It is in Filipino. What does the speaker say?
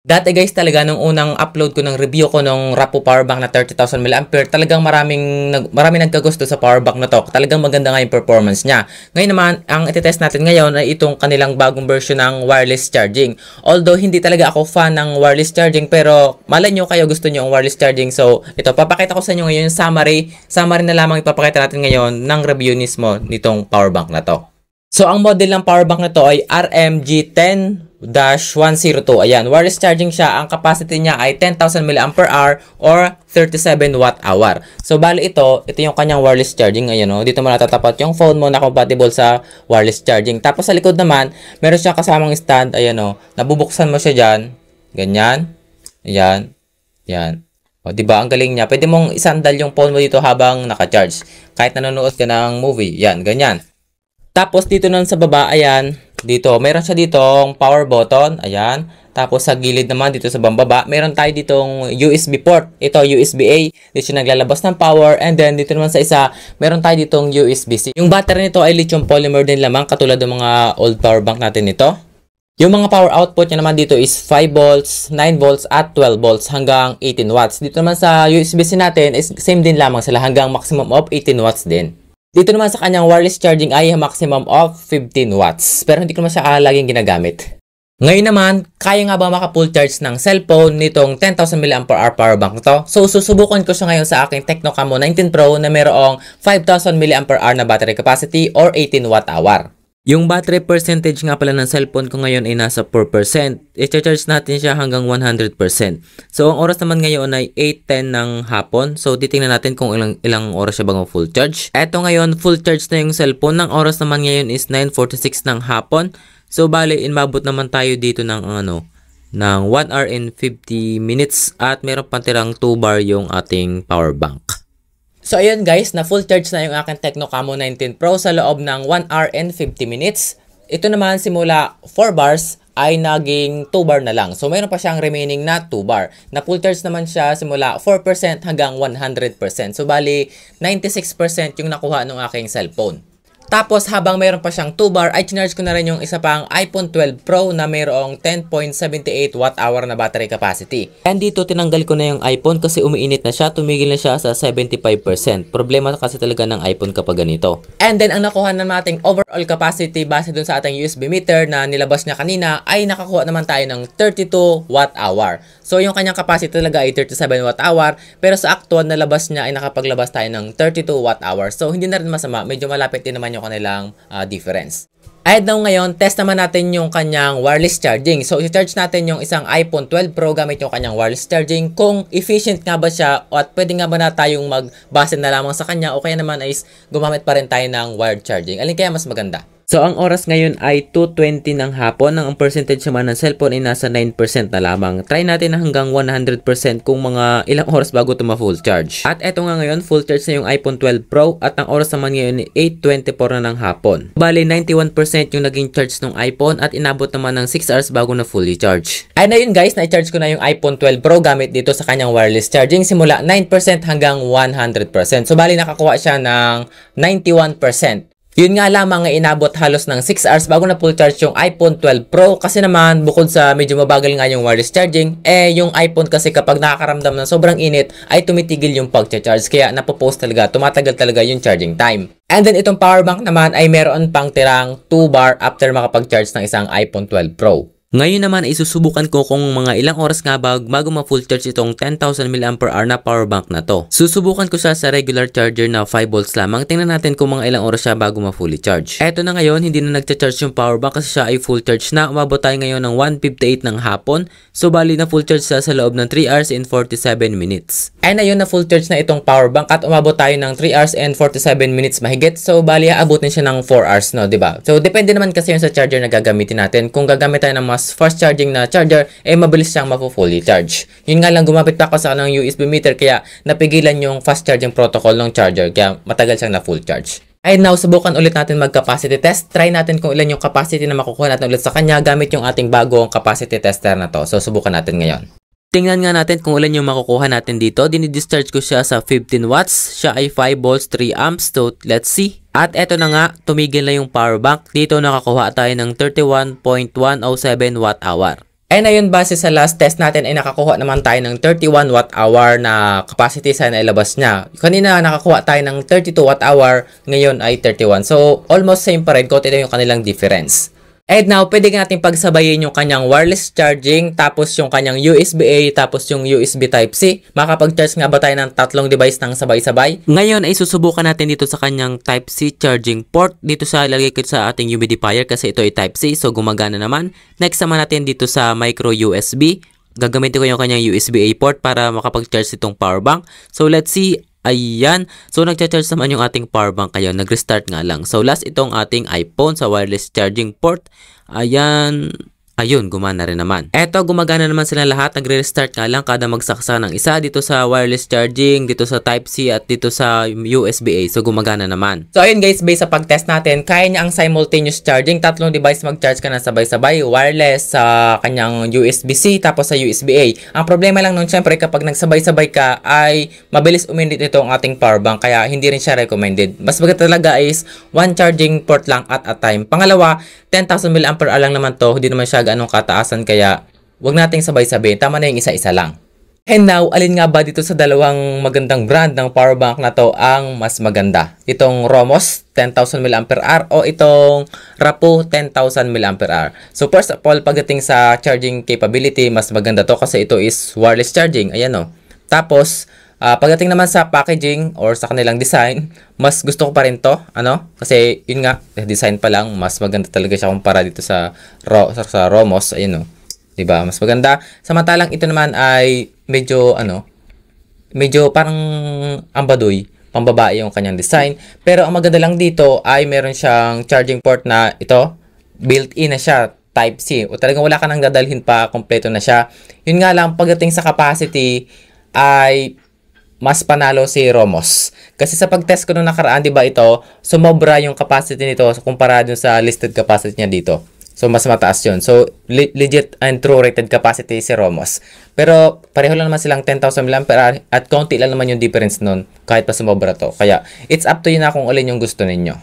Dati guys talaga nung unang upload ko ng review ko nung Rapo powerbank na 30,000 mAh, talagang marami nagkagusto sa powerbank na to. Talagang maganda nga yung performance niya. Ngayon naman, ang itetest natin ngayon ay itong kanilang bagong version ng wireless charging. Although hindi talaga ako fan ng wireless charging, pero malay nyo kayo gusto nyo ang wireless charging. So ito, papakita ko sa inyo ngayon yung summary na lamang ipapakita natin ngayon ng review mismo nitong powerbank na to. So, ang model ng powerbank na to ay RMG10-102. Ayan, wireless charging siya. Ang capacity niya ay 10,000 mAh or 37 Wh. So, bali ito yung kanyang wireless charging. Ayan, dito mo natatapat yung phone mo na compatible sa wireless charging. Tapos, sa likod naman, meron siya kasamang stand. Ayan, nabubuksan mo siya dyan. Ganyan. Ayan. Ayan. O, diba? Ang galing niya. Pwede mong isandal yung phone mo dito habang naka-charge. Kahit nanonood ka ng movie. Yan, ganyan. Tapos dito naman sa baba, ayan, dito, meron siya ditong power button, ayan. Tapos sa gilid naman, dito sa baba, meron tayo ditong USB port. Ito, USB-A, dito siya naglalabas ng power. And then, dito naman sa isa, meron tayo ditong USB-C. Yung battery nito ay lithium polymer din lamang, katulad ng mga old power bank natin nito. Yung mga power output niya naman dito is 5 volts, 9 volts, at 12 volts hanggang 18 watts. Dito naman sa USB-C natin is same din lamang sila hanggang maximum of 18 watts din. Dito naman sa kanyang wireless charging ay maximum of 15 watts. Pero hindi ko naman siya laging ginagamit. Ngayon naman, kaya nga ba maka-full charge ng cellphone nitong 10,000 mAh power bank na to? So, susubukan ko siya ngayon sa aking Tecnocamo 19 Pro na mayroong 5,000 mAh na battery capacity or 18 Wh. Yung battery percentage nga pala ng cellphone ko ngayon ay nasa 4%. I-charge natin siya hanggang 100%. So, ang oras naman ngayon ay 8:10 ng hapon. So, titingnan natin kung ilang oras siya bago full charge. Eto ngayon, full charge na yung cellphone. Ang oras naman ngayon is 9:46 ng hapon. So, bale, inabot naman tayo dito ng 1 hour and 50 minutes at meron pang tirang 2 bar yung ating power bank. So, ayun guys, na full charge na yung aking Tecnocamo 19 Pro sa loob ng 1 hour and 50 minutes. Ito naman, simula 4 bars ay naging 2 bar na lang. So, mayroon pa siyang remaining na 2 bar. Na full charge naman siya simula 4% hanggang 100%. So, bali, 96% yung nakuha ng aking cellphone. Tapos, habang mayroon pa siyang 2 bar, ay charge ko na rin yung isa pang iPhone 12 Pro na mayroong 10.78 Wh na battery capacity. And dito, tinanggal ko na yung iPhone kasi umiinit na siya. Tumigil na siya sa 75%. Problema kasi talaga ng iPhone kapag ganito. And then, ang nakuha naman nating overall capacity base dun sa ating USB meter na nilabas niya kanina ay nakakuha naman tayo ng 32 Wh. So, yung kanyang capacity talaga ay 37 Wh. Pero sa actual na labas niya ay nakapaglabas tayo ng 32 Wh. So, hindi na rin masama. Medyo malapit din naman yung kanilang difference. At now ngayon, test naman natin yung kanyang wireless charging. So, i-charge natin yung isang iPhone 12 Pro gamit yung kanyang wireless charging. Kung efficient nga ba siya at pwede nga ba na tayong magbase na lamang sa kanya o kaya naman ay gumamit pa rin tayo ng wired charging. Alin kaya mas maganda? So, ang oras ngayon ay 2:20 ng hapon. Ang percentage naman ng cellphone ay nasa 9% na lamang. Try natin na hanggang 100% kung mga ilang oras bago ito ma-full charge. At eto nga ngayon, full charge na yung iPhone 12 Pro at ang oras naman ngayon ay 8:24 na ng hapon. Bali, 91% yung naging charge ng iPhone at inabot naman ng 6 hours bago na fully charge. Ay na yun guys, na-charge ko na yung iPhone 12 Pro gamit dito sa kanyang wireless charging simula 9% hanggang 100%. So, bali nakakuha siya ng 91%. Yun nga lamang ay inabot halos ng 6 hours bago na full charge yung iPhone 12 Pro kasi naman bukod sa medyo mabagal nga yung wireless charging, yung iPhone kasi kapag nakakaramdam ng sobrang init ay tumitigil yung pag-charge kaya napopost talaga, tumatagal talaga yung charging time. And then itong power bank naman ay meron pang tirang 2 bar after makapag-charge ng isang iPhone 12 Pro. Ngayon naman isusubukan ko kung mga ilang oras nga bago ma-full charge itong 10,000 mAh na power bank na to. Susubukan ko siya sa regular charger na 5 volts lamang. Tingnan natin kung mga ilang oras siya bago ma-fully charge. Eto na ngayon, hindi na nagcha-charge yung power bank kasi siya ay full charge na. Umabot tayo ngayon ng 1:58 ng hapon. So bali na full charge siya sa loob ng 3 hours and 47 minutes. And ayun na full charge na itong power bank at umabot tayo ng 3 hours and 47 minutes mahigit. So bali aabutin siya ng 4 hours no, 'di ba? So depende naman kasi yun sa charger na gagamitin natin. Kung gagamit tayo ng mas fast charging na charger, mabilis siyang mapo-fully charge. Yun nga lang, gumamit ako sa ng USB meter kaya napigilan yung fast charging protocol ng charger kaya matagal siyang na full charge. And now, subukan ulit natin mag-capacity test. Try natin kung ilan yung capacity na makukuha natin ulit sa kanya gamit yung ating bagong capacity tester na to. So, subukan natin ngayon. Tingnan nga natin kung ilan yung makukuha natin dito. Dinidischarge ko siya sa 15 watts. Siya ay 5 volts, 3 amps. So, let's see. At eto na nga, tumigil na yung power bank. Dito nakakuha tayo ng 31.107 Wh. And ayun, base sa last test natin ay nakakuha naman tayo ng 31 watt hour na capacity sa nailabas niya. Kanina nakakuha tayo ng 32 watt hour, ngayon ay 31. So almost same pa rin, konti lang yung kanilang difference. And now, pwede natin pagsabayin yung kanyang wireless charging, tapos yung kanyang USB-A, tapos yung USB Type-C. Makapag-charge nga ba tayo ng tatlong device ng sabay-sabay? Ngayon ay susubukan natin dito sa kanyang Type-C charging port. Dito sa ilagay ko sa ating humidifier kasi ito ay Type-C, so gumagana naman. Next naman natin dito sa micro USB. Gagamitin ko yung kanyang USB-A port para makapag-charge itong power bank. So let's see. Ayan. So, nagcha-charge naman yung ating power bank. Ayun, nag-restart nga lang. So, last itong ating iPhone sa wireless charging port. Ayan. Ayun, gumana rin naman. Eto, gumagana naman sila lahat. Nagre-restart nga lang kada magsaksa ng isa. Dito sa wireless charging, dito sa Type-C, at dito sa USB-A. So, gumagana naman. So, ayun guys, based sa pag-test natin, kaya niya ang simultaneous charging. Tatlong device mag-charge ka na sabay-sabay. Wireless sa kanyang USB-C, tapos sa USB-A. Ang problema lang nun, syempre, kapag nagsabay-sabay ka, ay mabilis umindit ito ang ating power bank. Kaya, hindi rin siya recommended. Mas maganda talaga is one charging port lang at a time. Pangalawa, 10,000 mAh lang naman to. Hindi naman siya anong kataasan, kaya wag nating sabay-sabay, tama na yung isa-isa lang. And now, alin nga ba dito sa dalawang magandang brand ng power bank na to ang mas maganda? Itong Romos 10,000 mAh o itong Rapo 10,000 mAh. So first of all, pagdating sa charging capability, mas maganda to kasi ito is wireless charging. Ayan o. Tapos pagdating naman sa packaging or sa kanilang design, mas gusto ko pa rin to, kasi yun nga, design pa lang, mas maganda talaga siya kumpara dito sa Romos, ayun, 'di ba? Mas maganda. Samantalang ito naman ay medyo medyo parang ambadoy, pambabae yung kanyang design. Pero ang maganda lang dito ay meron siyang charging port na ito, built-in na siya, Type-C. O talagang wala ka nang dadalhin pa, kompleto na siya. Yun nga lang, pagdating sa capacity ay mas panalo si Romos. Kasi sa pag-test ko nung nakaraan, di ba ito, sumobra yung capacity nito kumpara dun sa listed capacity niya dito. So, mas mataas yun. So, legit and true rated capacity si Romos. Pero, pareho lang naman silang 10,000 mAh at konti lang naman yung difference nun kahit pa sumobra to. Kaya, it's up to you na kung alin yung gusto ninyo.